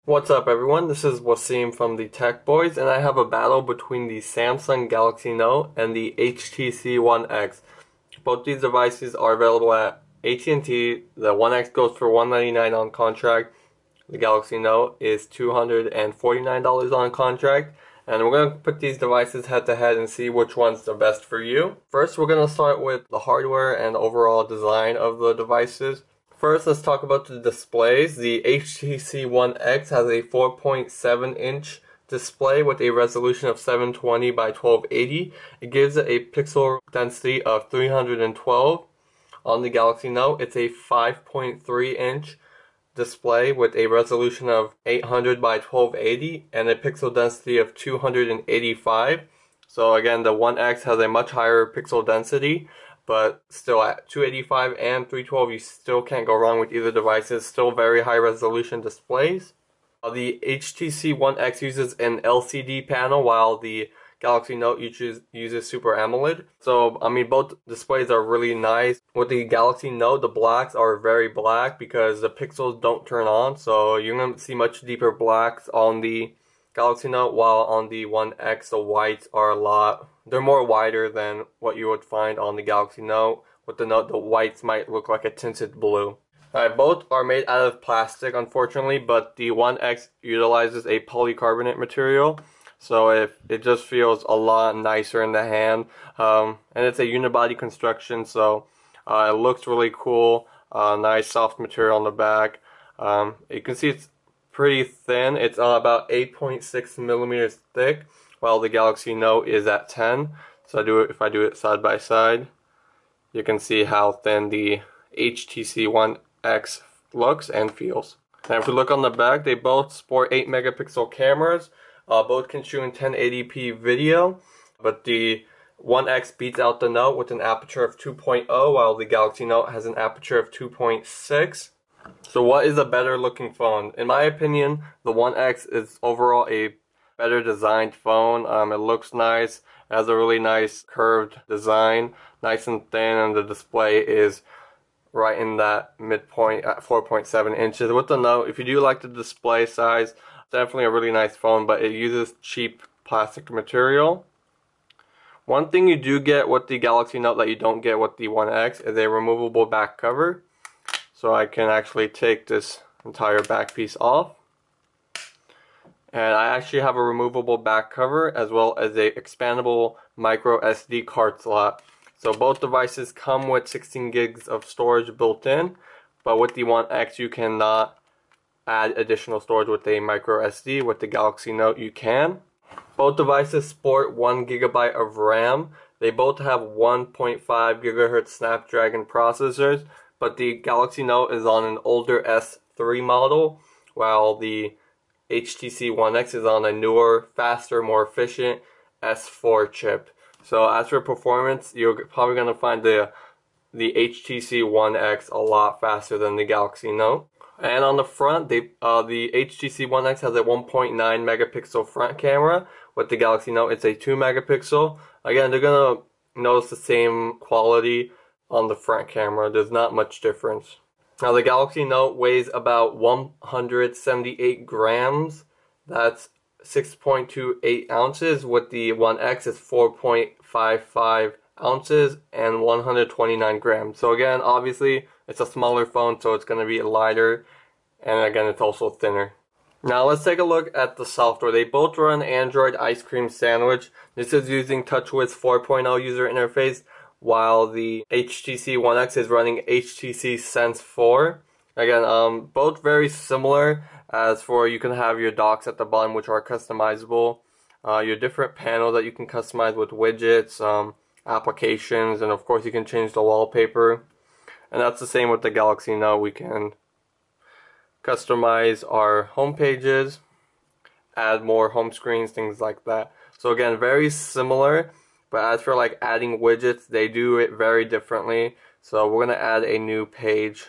What's up everyone, this is Wasim from the Tech Boys, and I have a battle between the Samsung Galaxy Note and the HTC One X. Both these devices are available at AT&T. The One X goes for $199 on contract. The Galaxy Note is $249 on contract. And we're going to put these devices head to head and see which one's the best for you. First, we're going to start with the hardware and overall design of the devices. First, let's talk about the displays. The HTC One X has a 4.7-inch display with a resolution of 720 by 1280. It gives it a pixel density of 312. On the Galaxy Note, it's a 5.3-inch display with a resolution of 800 by 1280 and a pixel density of 285. So again, the One X has a much higher pixel density, but still at 285 and 312, you still can't go wrong with either devices. Still very high resolution displays. The HTC One X uses an LCD panel while the Galaxy Note uses Super Amoled. So, I mean, both displays are really nice. With the Galaxy Note, the blacks are very black because the pixels don't turn on. So, you're going to see much deeper blacks on the Galaxy Note, while on the One X, the whites are they're more wider than what you would find on the Galaxy Note. With the Note, the whites might look like a tinted blue. Alright, both are made out of plastic, unfortunately, but the One X utilizes a polycarbonate material. So it just feels a lot nicer in the hand, and it's a unibody construction, so it looks really cool. Nice soft material on the back. You can see it's pretty thin. It's about 8.6 millimeters thick, while the Galaxy Note is at 10. So if I do it side by side, you can see how thin the HTC One X looks and feels. And if we look on the back, they both sport 8 megapixel cameras. Both can shoot in 1080p video, but the One X beats out the Note with an aperture of 2.0, while the Galaxy Note has an aperture of 2.6. So what is a better looking phone? In my opinion, the One X is overall a better designed phone. It looks nice, it has a really nice curved design, nice and thin, and the display is right in that midpoint at 4.7 inches. With the Note, if you do like the display size, definitely a really nice phone, but it uses cheap plastic material. One thing you do get with the Galaxy Note that you don't get with the One X is a removable back cover. So I can actually take this entire back piece off. And I actually have a removable back cover as well as a expandable micro SD card slot. So both devices come with 16 gigs of storage built in, but with the One X you cannot add additional storage with a micro SD. With the Galaxy Note you can. Both devices sport 1 gigabyte of RAM. They both have 1.5 gigahertz Snapdragon processors, but the Galaxy Note is on an older S3 model, while the HTC One X is on a newer, faster, more efficient S4 chip. So as for performance, you're probably going to find the HTC One X a lot faster than the Galaxy Note. And on the front, the HTC One X has a 1.9 megapixel front camera. With the Galaxy Note, it's a 2 megapixel. Again, they're going to notice the same quality on the front camera. There's not much difference. Now, the Galaxy Note weighs about 178 grams. That's 6.28 ounces. With the One X, it's 4.55 ounces and 129 grams. So again, obviously, it's a smaller phone, so it's going to be lighter, and again, it's also thinner. Now let's take a look at the software. They both run Android Ice Cream Sandwich. This is using TouchWiz 4.0 user interface, while the HTC One X is running HTC Sense 4. Again, both very similar. As for, you can have your docks at the bottom, which are customizable. Your different panels that you can customize with widgets, applications, and of course you can change the wallpaper. And that's the same with the Galaxy Note. We can customize our home pages, add more home screens, things like that. So again, very similar, but as for like adding widgets, they do it very differently. So we're going to add a new page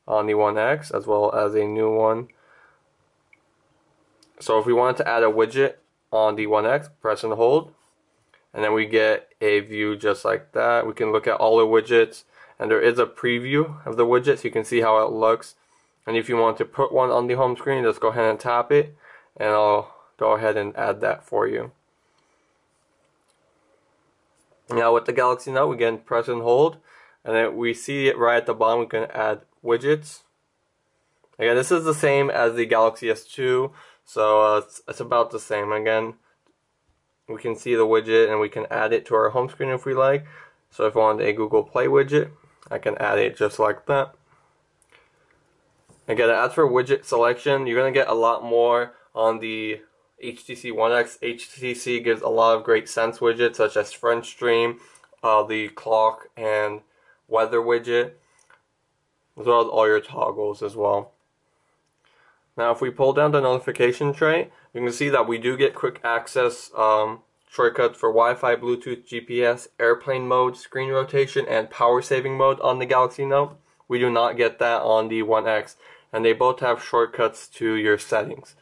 on the One X as well as a new one. So if we wanted to add a widget on the One X, press and hold, and then we get a view just like that. We can look at all the widgets, and there is a preview of the widget so you can see how it looks. And if you want to put one on the home screen, just go ahead and tap it, and I'll go ahead and add that for you. Now with the Galaxy Note, we can press and hold, and then we see it right at the bottom. We can add widgets. Again, this is the same as the Galaxy S2, so it's about the same. Again, we can see the widget and we can add it to our home screen if we like. So if I want a Google Play widget, I can add it just like that. Again, as for widget selection, you're going to get a lot more on the HTC One X. HTC gives a lot of great Sense widgets such as Friend Stream, the clock and weather widget, as well as all your toggles as well. Now if we pull down the notification tray, you can see that we do get quick access shortcuts for Wi-Fi, Bluetooth, GPS, airplane mode, screen rotation, and power saving mode on the Galaxy Note. We do not get that on the One X, and they both have shortcuts to your settings.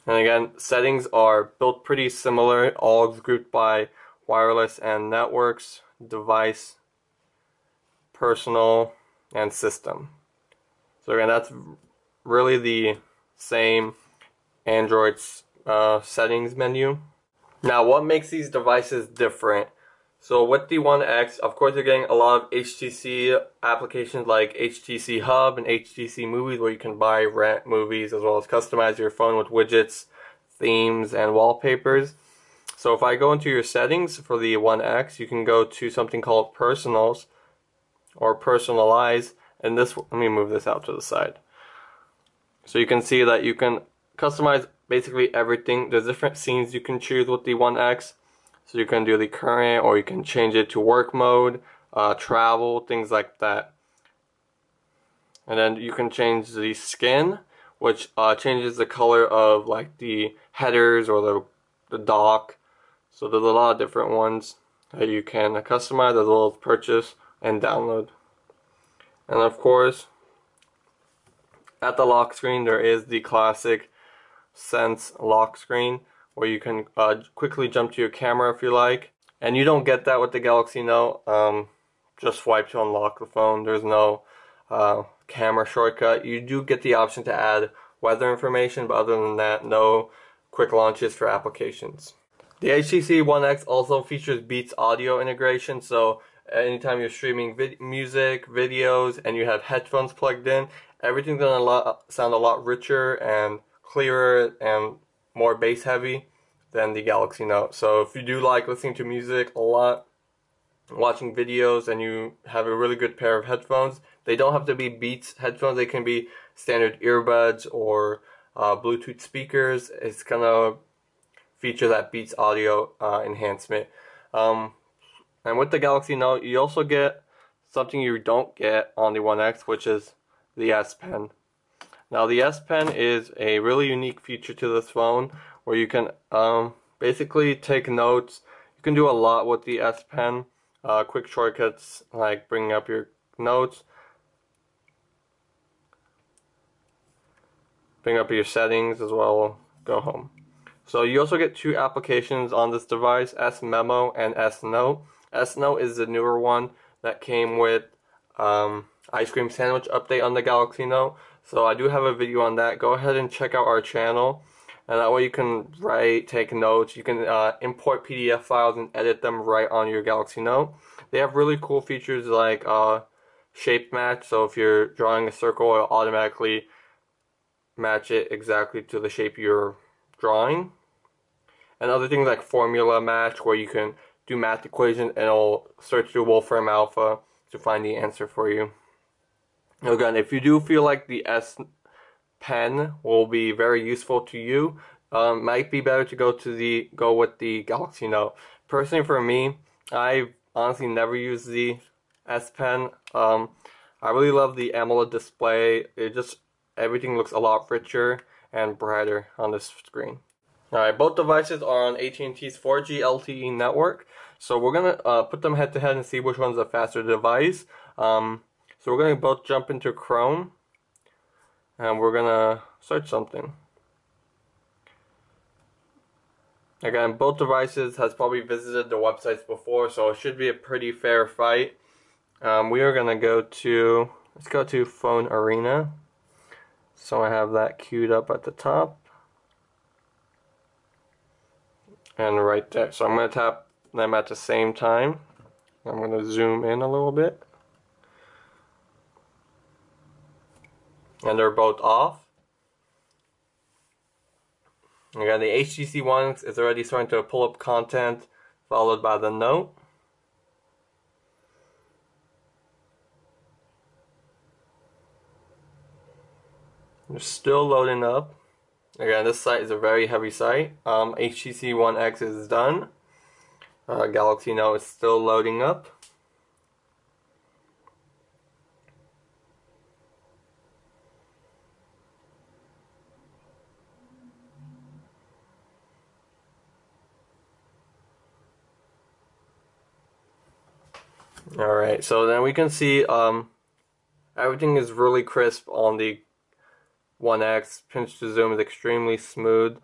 And again, settings are built pretty similar, all grouped by wireless and networks, device, personal, and system. So again, that's really the same Android settings menu. Now, what makes these devices different? So with the One X, of course, you're getting a lot of HTC applications like HTC Hub and HTC Movies, where you can buy, rent movies, as well as customize your phone with widgets, themes, and wallpapers. So if I go into your settings for the One X, you can go to something called Personals or Personalize, and this, let me move this out to the side. So you can see that you can customize basically everything. There's different scenes you can choose with the One X. So you can do the current, or you can change it to work mode, travel, things like that. And then you can change the skin, which changes the color of like the headers or the dock. So there's a lot of different ones that you can customize as well as purchase and download. And of course, at the lock screen there is the classic Sense lock screen, where you can quickly jump to your camera if you like. And you don't get that with the Galaxy Note. Just swipe to unlock the phone. There's no camera shortcut. You do get the option to add weather information, but other than that, no quick launches for applications. The HTC One X also features Beats audio integration, so anytime you're streaming music, videos, and you have headphones plugged in, everything's gonna sound a lot richer and clearer and more bass heavy than the Galaxy Note. So if you do like listening to music a lot, watching videos, and you have a really good pair of headphones, they don't have to be Beats headphones. They can be standard earbuds or Bluetooth speakers. It's gonna feature that Beats audio enhancement. And with the Galaxy Note, you also get something you don't get on the One X, which is the S Pen. Now the S Pen is a really unique feature to this phone, where you can basically take notes. You can do a lot with the S Pen. Quick shortcuts like bringing up your notes, bring up your settings as well, go home. So you also get two applications on this device, S Memo and S Note. S Note is the newer one that came with ice cream sandwich update on the Galaxy Note. So I do have a video on that. Go ahead and check out our channel, and that way you can write, take notes. You can import PDF files and edit them right on your Galaxy Note. They have really cool features like shape match. So if you're drawing a circle, it'll automatically match it exactly to the shape you're drawing. And other things like formula match, where you can do math equations and it'll search through Wolfram Alpha to find the answer for you. Again, if you do feel like the S Pen will be very useful to you, might be better to go with the Galaxy Note. Personally, for me, I honestly never use the S Pen. I really love the Amoled display. Everything looks a lot richer and brighter on this screen. Alright, both devices are on AT&T's 4G LTE network, so we're going to put them head to head and see which one's a faster device. So we're going to both jump into Chrome, and we're going to search something. Again, both devices has probably visited the websites before, so it should be a pretty fair fight. We are going to go to Let's go to Phone Arena. So I have that queued up at the top. And right there. So I'm going to tap them at the same time. I'm going to zoom in a little bit. And they're both off. Again, the HTC One X is already starting to pull up content, followed by the Note. They're still loading up. Again, this site is a very heavy site. HTC One X is done. Galaxy Note is still loading up. Alright, so then we can see everything is really crisp on the One X. Pinch to zoom is extremely smooth.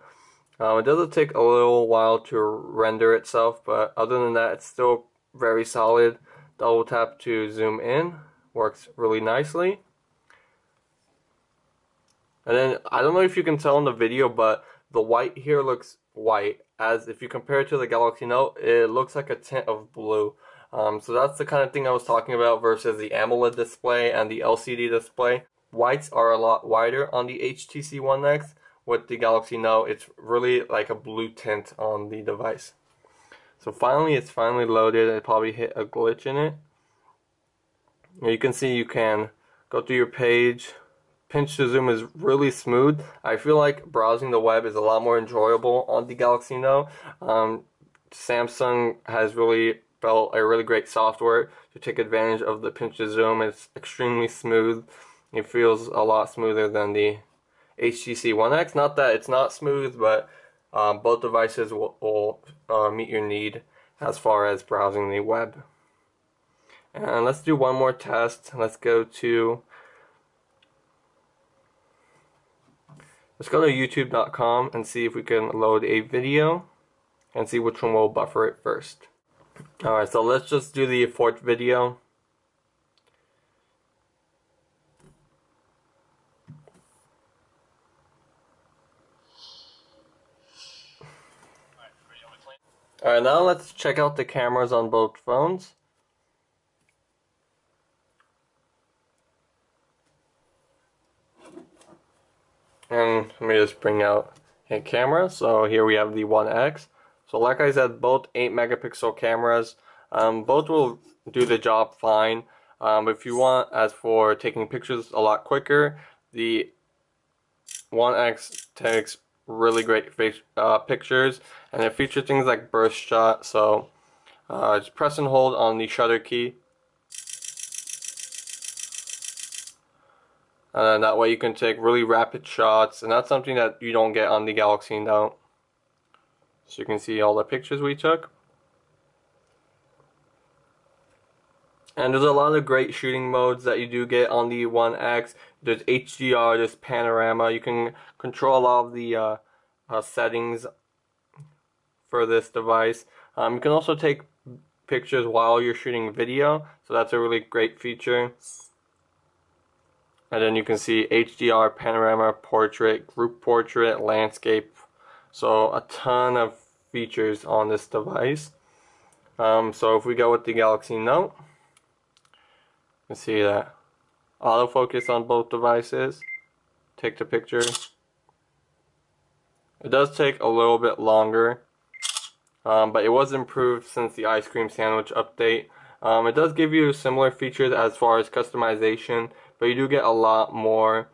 It does take a little while to render itself, but other than that, it's still very solid. Double tap to zoom in works really nicely. And then, I don't know if you can tell in the video, but the white here looks white. As if you compare it to the Galaxy Note, it looks like a tint of blue. So that's the kind of thing I was talking about versus the AMOLED display and the LCD display. Whites are a lot wider on the HTC One X. With the Galaxy Note, it's really like a blue tint on the device. So it's finally loaded. It probably hit a glitch in it. You can see you can go through your page. Pinch to zoom is really smooth. I feel like browsing the web is a lot more enjoyable on the Galaxy Note. Samsung has really built a really great software to take advantage of the pinch to zoom. It's extremely smooth. It feels a lot smoother than the HTC One X. Not that it's not smooth, but both devices will meet your need as far as browsing the web. And let's do one more test. Let's go to youtube.com and see if we can load a video and see which one will buffer it first. Alright, so let's just do the fourth video. Alright, now let's check out the cameras on both phones. And let me just bring out a camera. So here we have the One X. So like I said, both 8 megapixel cameras. Both will do the job fine. If you want, as for taking pictures a lot quicker, the One X takes really great pictures, and it features things like burst shot. So just press and hold on the shutter key, and then that way you can take really rapid shots, and that's something that you don't get on the Galaxy Note. So you can see all the pictures we took. And there's a lot of great shooting modes that you do get on the One X. There's HDR, there's panorama. You can control a lot of the settings for this device. You can also take pictures while you're shooting video, so that's a really great feature. And then you can see HDR, panorama, portrait, group portrait, landscape. So a ton of features on this device. So if we go with the Galaxy Note, you can see that autofocus on both devices, take the picture. It does take a little bit longer, but it was improved since the ice cream sandwich update. It does give you similar features as far as customization, but you do get a lot more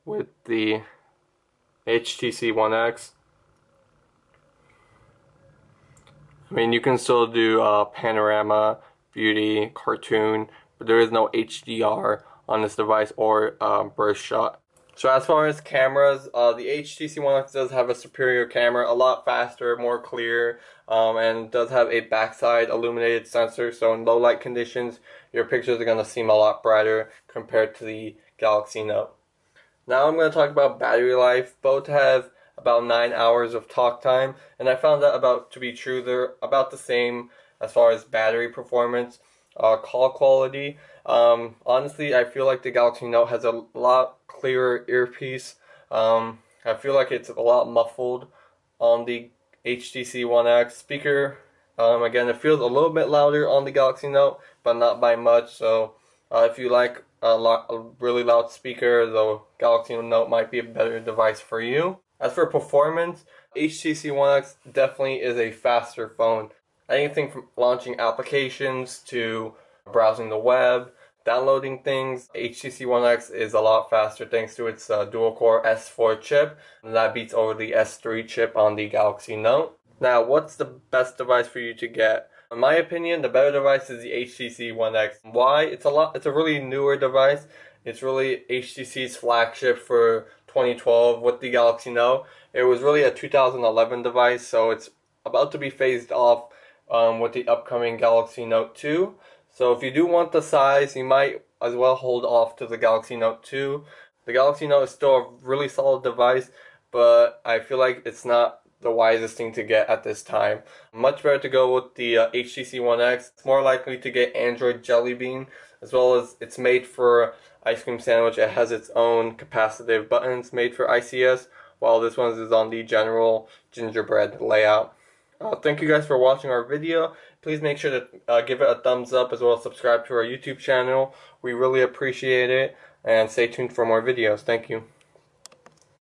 with the HTC One X. I mean, you can still do panorama, beauty, cartoon, but there is no HDR on this device or burst shot. So as far as cameras, the HTC One X does have a superior camera, a lot faster, more clear, and does have a backside illuminated sensor, so in low light conditions, your pictures are going to seem a lot brighter compared to the Galaxy Note. Now I'm going to talk about battery life. Both have about 9 hours of talk time, and I found that to be true. They're about the same as far as battery performance. call quality. Honestly, I feel like the Galaxy Note has a lot clearer earpiece. I feel like it's a lot muffled on the HTC One X speaker. Again, it feels a little bit louder on the Galaxy Note, but not by much. So if you like a really loud speaker, the Galaxy Note might be a better device for you. As for performance, HTC One X definitely is a faster phone. Anything from launching applications to browsing the web, downloading things, HTC One X is a lot faster thanks to its dual-core S4 chip. And that beats over the S3 chip on the Galaxy Note. Now, what's the best device for you to get? In my opinion, the better device is the HTC One X. Why? It's a really newer device. It's really HTC's flagship for 2012 with the Galaxy Note. It was really a 2011 device, so it's about to be phased off with the upcoming Galaxy Note 2. So if you do want the size, you might as well hold off to the Galaxy Note 2. The Galaxy Note is still a really solid device, but I feel like it's not the wisest thing to get at this time. Much better to go with the HTC One X. It's more likely to get Android Jelly Bean, as well as it's made for ice cream sandwich. It has its own capacitive buttons made for ICS, while this one is on the general gingerbread layout. Thank you guys for watching our video. Please make sure to give it a thumbs up, as well as subscribe to our YouTube channel. We really appreciate it, and stay tuned for more videos. Thank you.